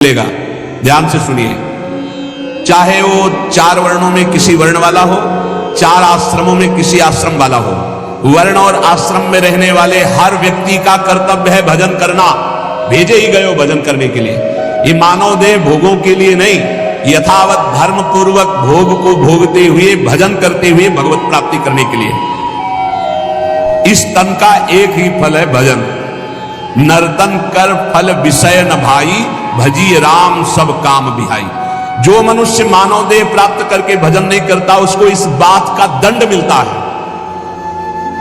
मिलेगा। ध्यान से सुनिए, चाहे वो 4 वर्णों में किसी वर्ण वाला हो, 4 आश्रमों में किसी आश्रम वाला हो, वर्ण और आश्रम में रहने वाले हर व्यक्ति का कर्तव्य है भजन करना। भेजे ही गए हो भजन करने के लिए। ये मानव देह भोगों के लिए नहीं, यथावत धर्म पूर्वक भोग को भोगते हुए भजन करते हुए भगवत प्राप्ति करने के लिए। इस तन का एक ही फल है भजन। नर्तन कर फल विषय न भाई, भजी राम सब काम बिहाई। जो मनुष्य मानव देह प्राप्त करके भजन नहीं करता, उसको इस बात का दंड मिलता है।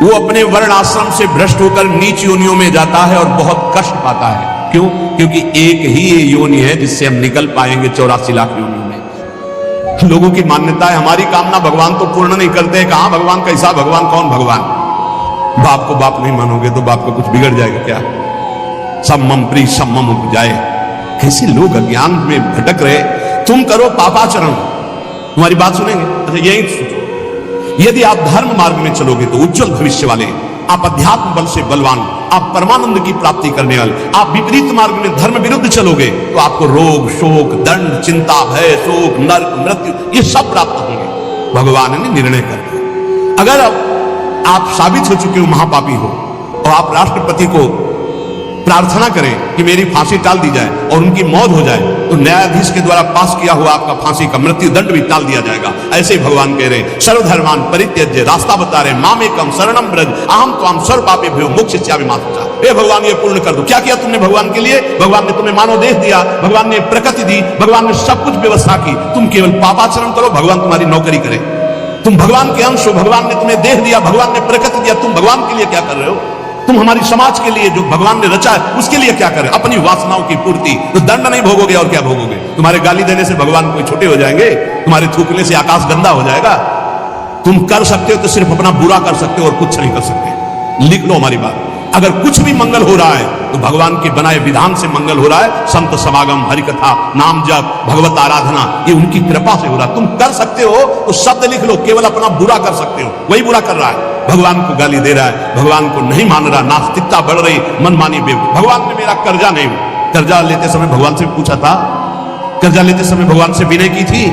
वो अपने वर्ण आश्रम से भ्रष्ट होकर नीच योनियों में जाता है और बहुत कष्ट पाता है। क्यों? क्योंकि एक ही ये योनि है जिससे हम निकल पाएंगे 84 लाख योनियों में। लोगों की मान्यता है हमारी कामना भगवान तो पूर्ण नहीं करते। कहां भगवान कैसा भगवान, कौन भगवान? बाप को बाप नहीं मानोगे तो बाप को कुछ बिगड़ जाएगा क्या? सम्मम प्री सम्मम उपजाए। ऐसे लोग अज्ञान में भटक रहे। तुम करो पापाचरण, तुम्हारी बात सुनेंगे। अच्छा यही सोचो, यदि आप धर्म मार्ग में चलोगे तो उज्जवल भविष्य वाले, आप अध्यात्म बल से बलवान, आप परमानंद की प्राप्ति करने वाले। आप विपरीत मार्ग में धर्म विरुद्ध चलोगे तो आपको रोग, शोक, दंड, चिंता, भय, शोक, नरक, मृत्यु ये सब प्राप्त होंगे। भगवान ने निर्णय कर दिया। अगर आप साबित हो चुके हो महापापी हो और आप राष्ट्रपति को प्रार्थना करें कि मेरी फांसी टाल दी जाए और उनकी मौत हो जाए, तो न्यायाधीश के द्वारा पास किया हुआ आपका फांसी का मृत्यु दंड भी टाल दिया जाएगा। ऐसे ही भगवान कह रहे हैं, सर्वधर्मान परित्यज्य, रास्ता बता रहे, मामेकम शरणम ब्रज, अहम त्वाम सर्व पापेभ्यो मोक्षयिष्यामि मा शुचा। हे भगवान ये पूर्ण कर दो। क्या किया तुमने भगवान के लिए? भगवान ने तुम्हें मानव देह दिया, भगवान ने प्रकृति दी, भगवान ने सब कुछ व्यवस्था की। तुम केवल पापाचरण करो, भगवान तुम्हारी नौकरी करे। तुम भगवान के अंश हो, भगवान ने तुम्हें देह दिया, भगवान ने प्रकृति दिया, तुम भगवान के लिए क्या कर रहे हो? तुम हमारी समाज के लिए जो भगवान ने रचा है उसके लिए क्या करें? अपनी वासनाओं की पूर्ति। तो दंड नहीं भोगोगे और क्या भोगोगे? तुम्हारे गाली देने से भगवान कोई छोटे हो जाएंगे? तुम्हारे थूकने से आकाश गंदा हो जाएगा? तुम कर सकते हो तो सिर्फ अपना बुरा कर सकते हो और कुछ नहीं कर सकते। लिख लो हमारी बात। अगर कुछ भी मंगल हो रहा है तो भगवान के बनाए विधान से मंगल हो रहा है। संत समागम, हरिकथा, नाम जप, भगवत आराधना, ये उनकी कृपा से हो रहा है। तुम कर सकते हो तो शब्द लिख लो, केवल अपना बुरा कर सकते हो, वही बुरा कर रहा है। भगवान को गाली दे रहा है, भगवान को नहीं मान रहा, नास्तिकता बढ़ रही, मनमानी बेवकूफ। भगवान ने मेरा कर्जा नहीं, कर्जा लेते समय भगवान से पूछा था? कर्जा लेते समय भगवान से विनय की थी?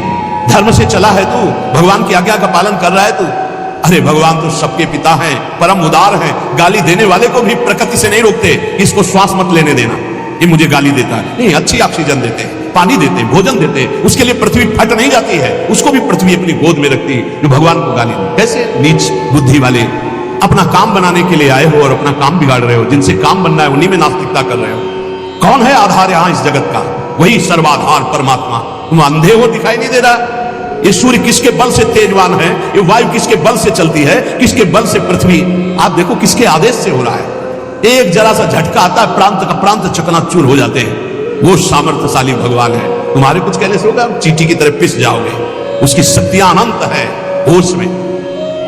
धर्म से चला है तू? भगवान की आज्ञा का पालन कर रहा है तू? अरे भगवान तो सबके पिता हैं, परम उदार हैं। गाली देने वाले को भी प्रकृति से नहीं रोकते, इसको श्वास मत लेने देना, ये मुझे गाली देता है। नहीं, अच्छी ऑक्सीजन देते हैं, पानी देते हैं, भोजन देते हैं, उसके लिए पृथ्वी फट नहीं जाती है, उसको भी पृथ्वी अपनी गोद में रखती है। जो भगवान को गाली दे, कैसे नीच बुद्धि वाले अपना काम बनाने के लिए आए हो और अपना काम बिगाड़ रहे हो। जिनसे काम बनना है उन्हीं में नास्तिकता कर रहे हो। कौन है आधार यहां इस जगत का? वही सर्वाधार परमात्मा। तुम अंधे हो, दिखाई नहीं दे रहा? ये सूर्य किसके बल से तेजवान है? ये वायु किसके बल से चलती है? किसके बल से पृथ्वी? आप देखो किसके आदेश से हो रहा है। एक जरा सा झटका आता है, प्रांत का प्रांत चकनाचूर हो जाते हैं। वो सामर्थ्यशाली भगवान है। तुम्हारे कुछ कहने से होगा, चींटी की तरह पिस जाओगे। उसकी शक्तियां अनंत है होश में।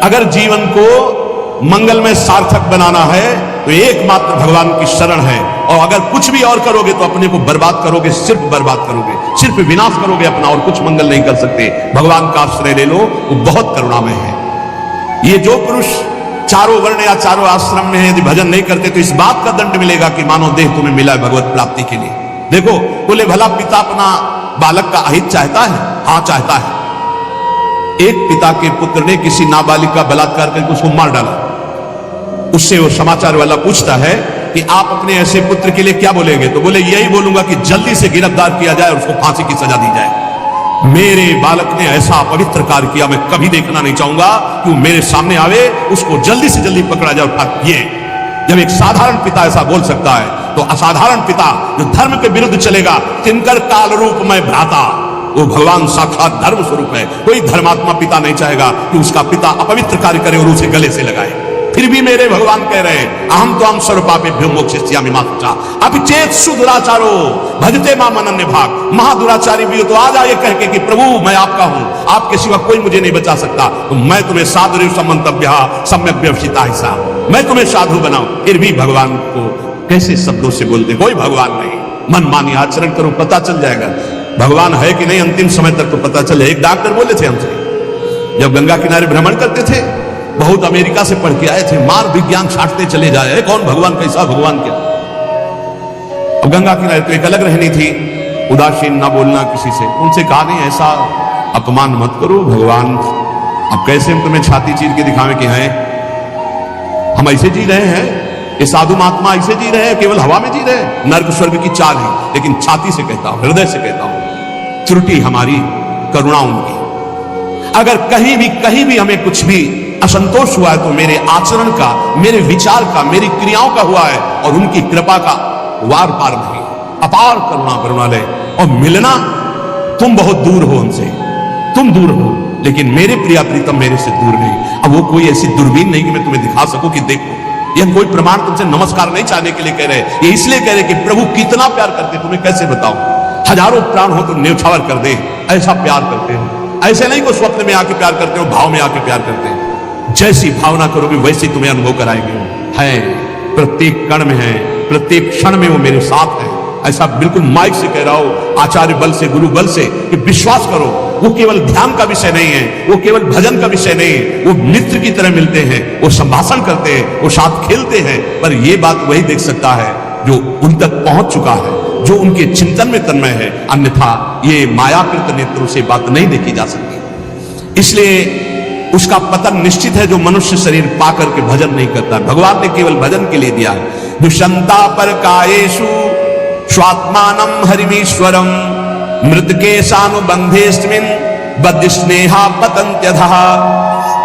अगर जीवन को मंगलमय सार्थक बनाना है तो एकमात्र भगवान की शरण है। और अगर कुछ भी और करोगे तो अपने को बर्बाद करोगे, सिर्फ बर्बाद करोगे, सिर्फ विनाश करोगे अपना, और कुछ मंगल नहीं कर सकते। भगवान का आश्रय ले लो, वो बहुत करुणामय है। ये जो पुरुष चारों वर्ण या चारों आश्रम में है, यदि भजन नहीं करते तो इस बात का दंड मिलेगा कि मानव देह तुम्हें मिला है भगवत प्राप्ति के लिए। देखो, बोले भला पिता अपना बालक का अहित चाहता है? हाँ चाहता है। एक पिता के पुत्र ने किसी नाबालिग का बलात्कार करके उसको मार डाला। उससे वो समाचार वाला पूछता है कि आप अपने ऐसे पुत्र के लिए क्या बोलेंगे? तो बोले यही बोलूंगा कि जल्दी से गिरफ्तार किया जाए और उसको फांसी की सजा दी जाए। मेरे बालक ने ऐसा पवित्र कार्य किया, मैं कभी देखना नहीं चाहूंगा कि वो मेरे सामने आवे, उसको जल्दी से जल्दी पकड़ा जाए। और ये जब एक साधारण पिता ऐसा बोल सकता है तो असाधारण पिता जो धर्म के विरुद्ध चलेगा, तिनकर काल रूप में भ्राता, वो भगवान साक्षात धर्म स्वरूप है। कोई धर्मात्मा पिता नहीं चाहेगा कि उसका पिता अपवित्र कार्य करे और उसे गले से लगाए। फिर भी मेरे भगवान कह रहे हैं, अहम त्वाम सर्व पापेभ्यो मोक्षयिष्यामि मा शुचा। अपिचेत सुदुराचारो भजते माम अनन्य भाग। महादुराचारी भी हो तो आ जाए कह के कि प्रभु मैं आपका हूं, आपके सिवा कोई मुझे नहीं बचा सकता, तो मैं तुम्हें साधु समंतव्य सम्यक व्यवसिता हिस्सा, मैं तुम्हें साधु बनाऊं। फिर भी भगवान को कैसे शब्दों से बोलते? कोई भगवान नहीं। मनमानी आचरण करो, पता चल जाएगा भगवान है कि नहीं। अंतिम समय तक तो पता चले। एक डॉक्टर बोले थे हमसे, जब गंगा किनारे भ्रमण करते थे, बहुत अमेरिका से पढ़ के आए थे, मार विज्ञान छांटते चले जाए, कौन भगवान, कैसा भगवान क्या। अब गंगा किनारे तो एक अलग रहनी थी, उदासीन ना बोलना किसी से। उनसे कहा नहीं ऐसा अपमान मत करो भगवान, अब कैसे हम तुम्हें छाती चीर के दिखावें कि हैं हम ऐसे जी रहे हैं, ये साधु महात्मा ऐसे जी रहे हैं, केवल हवा में जी रहे हैं। नर्क स्वर्ग की चाल है, लेकिन छाती से कहता हूं, हृदय से कहता हूं, त्रुटि हमारी, करुणा उनकी। अगर कहीं भी हमें कुछ भी असंतोष हुआ है तो मेरे आचरण का, मेरे विचार का, मेरी क्रियाओं का हुआ है, और उनकी कृपा का वार पार नहीं, अपार करुणा करुणालय। और मिलना, तुम बहुत दूर हो उनसे, तुम दूर हो, लेकिन मेरे प्रिया प्रीतम मेरे से दूर नहीं। अब वो कोई ऐसी दूरबीन नहीं कि मैं तुम्हें दिखा सकूं कि देखो, ये हम कोई प्रमाण तुमसे नमस्कार नहीं चाहने के लिए कह रहे, ये इसलिए कह रहे कि प्रभु कितना प्यार करते, तुम्हें कैसे बताऊं। हजारों प्राण हो तो न्यौछावर कर दे, ऐसा प्यार करते हो। ऐसे नहीं को स्वप्न में आके प्यार करते हो, भाव में आके प्यार करते हैं। जैसी भावना करोगे वैसी तुम्हें अनुभव कराएंगे। है प्रत्येक कण में है, प्रत्येक क्षण में वो मेरे साथ है। ऐसा बिल्कुल माइक से कह रहा हूं, आचार्य बल से, गुरु बल से, कि विश्वास करो, वो केवल ध्यान का विषय नहीं है, वो केवल भजन का विषय नहीं है। वो मित्र की तरह मिलते हैं, वो संभाषण करते हैं, वो साथ खेलते हैं। पर ये बात वही देख सकता है जो उन तक पहुंच चुका है, जो उनके चिंतन में तन्मय है। अन्यथा ये मायाकृत नेत्रों से बात नहीं देखी जा सकती। इसलिए उसका पतन निश्चित है जो मनुष्य शरीर पाकर के भजन नहीं करता। भगवान ने केवल भजन के लिए दिया है। दुष्यंता पर कायेषु स्वात्मानम हरिमीश्वरम मृतके सानुबंधेस्मिन बद्ध स्नेहा पतंत्यधः।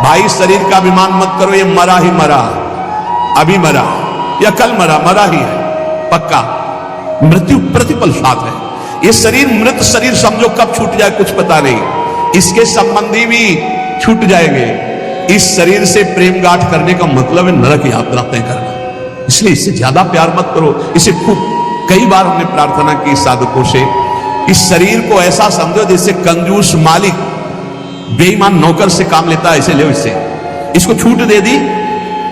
भाई शरीर का अभिमान मत करो, ये मरा ही मरा, अभी मरा या कल मरा, मरा ही है पक्का। मृत्यु प्रतिपल साथ है। ये शरीर मृत शरीर समझो कब छूट जाए कुछ पता नहीं। इसके संबंधी भी छूट जाएंगे। इस शरीर से प्रेम गांठ करने का मतलब है नरक यात्रा तय करना। इसलिए इससे ज्यादा प्यार मत करो। इसे खूब कई बार हमने प्रार्थना की साधकों से, इस शरीर को ऐसा समझो जैसे कंजूस मालिक बेईमान नौकर से काम लेता है, ऐसे ले इससे। इसको छूट दे दी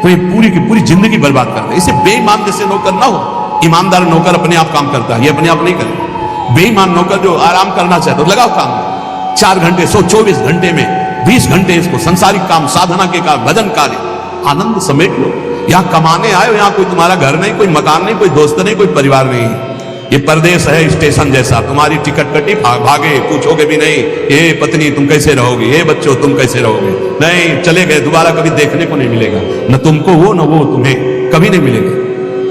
तो ये पूरी की पूरी जिंदगी बर्बाद कर दे। इसे बेईमान जैसे नौकर ना हो। ईमानदार नौकर अपने आप काम करता है, ये अपने आप नहीं करे। बेईमान नौकर जो आराम करना चाहता है, लगाओ काम 4 घंटे 124 घंटे में 20 घंटे इसको संसारिक काम, साधना के काम, भजन कार्य, आनंद समेट लो। यहां कमाने आए हो, यहां कोई तुम्हारा घर नहीं, कोई मकान नहीं, कोई दोस्त नहीं, कोई परिवार नहीं। ये परदेश है स्टेशन जैसा। तुम्हारी टिकट कटी, भागे, पूछोगे भी नहीं, ये पत्नी तुम कैसे रहोगे, ये बच्चों तुम कैसे रहोगे, नहीं, चले गए, दोबारा कभी देखने को नहीं मिलेगा। न तुमको वो, न वो तुम्हें, कभी नहीं मिलेगा।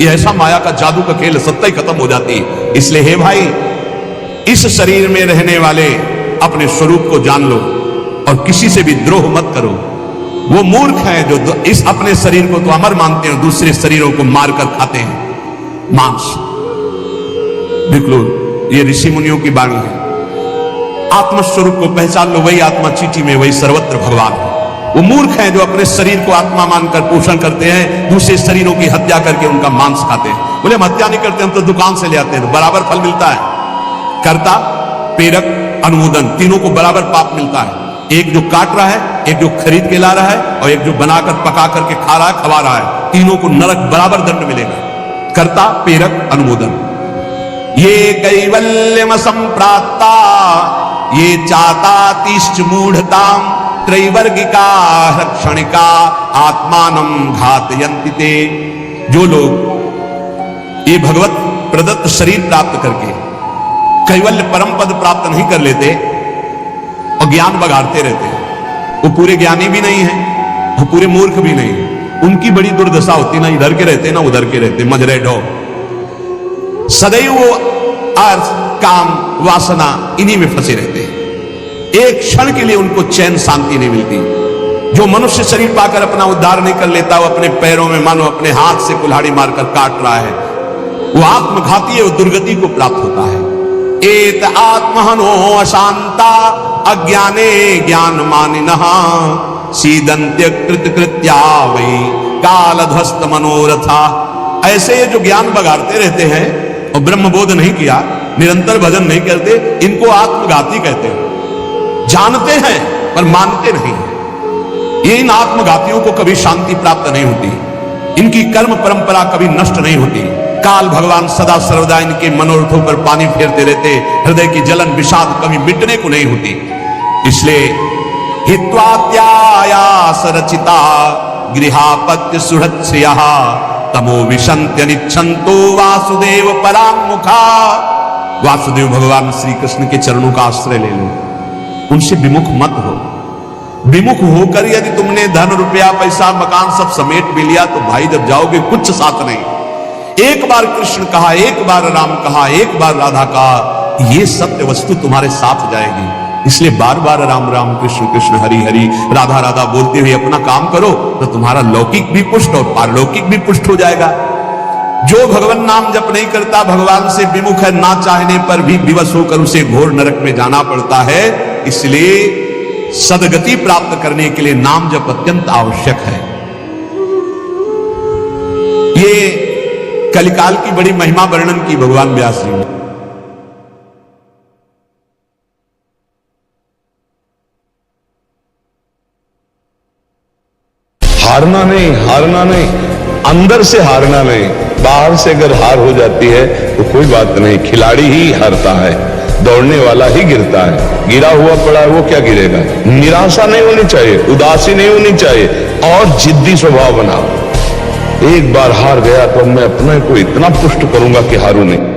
ये ऐसा माया का जादू का खेल, सत्ता ही खत्म हो जाती है। इसलिए हे भाई, इस शरीर में रहने वाले अपने स्वरूप को जान लो और किसी से भी द्रोह मत करो। वो मूर्ख हैं जो इस अपने शरीर को तो अमर मानते हैं, दूसरे शरीरों को मारकर खाते हैं मांस। देख लो, ये ऋषि मुनियों की वाणी है। आत्मस्वरूप को पहचान लो, वही आत्मा चीटी में, वही सर्वत्र भगवान है। वो मूर्ख हैं जो अपने शरीर को आत्मा मानकर पोषण करते हैं, दूसरे शरीरों की हत्या करके उनका मांस खाते हैं। बोले हम हत्या नहीं करते, हम तो दुकान से ले आते हैं, तो बराबर फल मिलता है। कर्ता, प्रेरक, अनुमोदन, तीनों को बराबर पाप मिलता है। एक जो काट रहा है, एक जो खरीद के ला रहा है, और एक जो बनाकर पका करके खा रहा है, खवा रहा है, तीनों को नरक बराबर दंड मिलेगा। कर्ता, प्रेरक, अनुमोदन। ये कैवल्यम संप्राप्ता ये चातातिश्च मूढ़ताम त्रैवर्गिका क्षणिका आत्मानं घातयन्ति ते। जो लोग ये भगवत प्रदत्त शरीर प्राप्त करके कैवल्य परम पद प्राप्त नहीं कर लेते और ज्ञान बघाड़ते रहते हैं, वो पूरे ज्ञानी भी नहीं है, वो पूरे मूर्ख भी नहीं है। उनकी बड़ी दुर्दशा होती, ना इधर के रहते ना उधर के रहते, मजरे ढो। सदैव वो अर्थ, काम, वासना इन्हीं में फंसे रहते हैं। एक क्षण के लिए उनको चैन शांति नहीं मिलती। जो मनुष्य शरीर पाकर अपना उद्धार नहीं कर लेता, वो अपने पैरों में मानो अपने हाथ से कुल्हाड़ी मारकर काट रहा है, वो आत्मघाती है, वो दुर्गति को प्राप्त होता है। एत आत्महनो अशांता अज्ञाने ज्ञान मानिनः सीदंत्य कृत कृत्या वै कालध्वस्त मनोरथा। ऐसे जो ज्ञान बगाड़ते रहते हैं और ब्रह्मबोध नहीं किया, निरंतर भजन नहीं करते, इनको आत्मघाती कहते हैं। जानते हैं पर मानते नहीं। ये इन आत्मघातियों को कभी शांति प्राप्त नहीं होती, इनकी कर्म परंपरा कभी नष्ट नहीं होती। काल भगवान सदा सर्वदा इनके मनोरथों पर पानी फेरते रहते, हृदय की जलन विषाद कभी मिटने को नहीं होती। इसलिए हित्वात्यायास रचिता गृहापत्य सुहृत्श्रियः तमो विशन्त्य निच्छन्तो वासुदेव पराङ्मुखा। वासुदेव भगवान श्री कृष्ण के चरणों का आश्रय ले लो, उनसे विमुख मत हो। विमुख होकर यदि तुमने धन रुपया पैसा मकान सब समेट भी लिया तो भाई जब जाओगे कुछ साथ नहीं। एक बार कृष्ण कहा, एक बार राम कहा, एक बार राधा कहा, ये सत्य वस्तु तुम्हारे साथ जाएगी। इसलिए बार बार राम राम कृष्ण कृष्ण हरि हरि राधा राधा बोलते हुए अपना काम करो तो तुम्हारा लौकिक भी पुष्ट और पारलौकिक भी पुष्ट हो जाएगा। जो भगवान नाम जप नहीं करता, भगवान से विमुख है, ना चाहने पर भी विवश होकर उसे घोर नरक में जाना पड़ता है। इसलिए सदगति प्राप्त करने के लिए नाम जप अत्यंत आवश्यक है। ये कलिकाल की बड़ी महिमा वर्णन की भगवान व्यास जी ने। हारना नहीं, अंदर से हारना नहीं। बाहर से अगर हार हो जाती है तो कोई बात नहीं, खिलाड़ी ही हारता है, दौड़ने वाला ही गिरता है। गिरा हुआ पड़ा है वो क्या गिरेगा। निराशा नहीं होनी चाहिए, उदासी नहीं होनी चाहिए और जिद्दी स्वभाव बनाओ। एक बार हार गया तो मैं अपने को इतना पुष्ट करूंगा कि हारू नहीं।